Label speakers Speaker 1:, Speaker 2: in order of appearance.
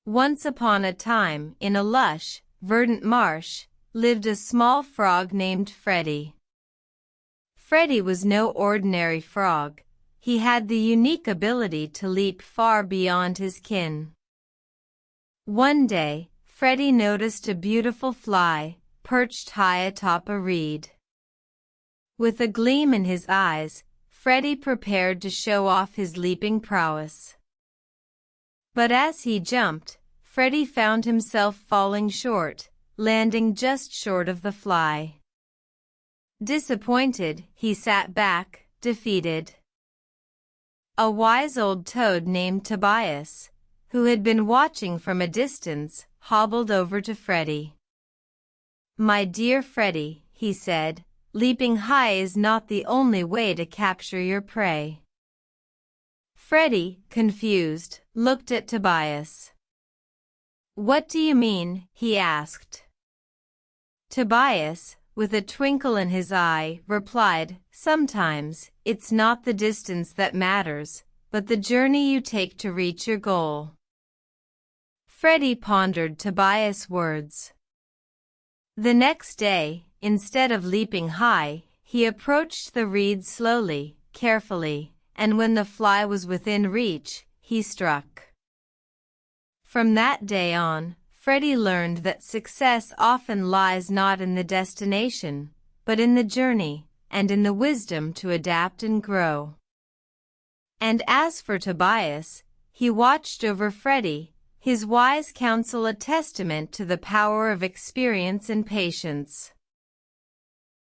Speaker 1: Once upon a time, in a lush, verdant marsh, lived a small frog named Freddy. Freddy was no ordinary frog. He had the unique ability to leap far beyond his kin. One day, Freddy noticed a beautiful fly, perched high atop a reed. With a gleam in his eyes, Freddy prepared to show off his leaping prowess. But as he jumped, Freddy found himself falling short, landing just short of the fly. Disappointed, he sat back, defeated. A wise old toad named Tobias, who had been watching from a distance, hobbled over to Freddy. "My dear Freddy," he said, "leaping high is not the only way to capture your prey." Freddy, confused, looked at Tobias. "What do you mean?" he asked. Tobias, with a twinkle in his eye, replied, "Sometimes, it's not the distance that matters, but the journey you take to reach your goal." Freddy pondered Tobias' words. The next day, instead of leaping high, he approached the reed slowly, carefully, and when the fly was within reach, he struck. From that day on, Freddy learned that success often lies not in the destination, but in the journey, and in the wisdom to adapt and grow. And as for Tobias, he watched over Freddy, his wise counsel a testament to the power of experience and patience.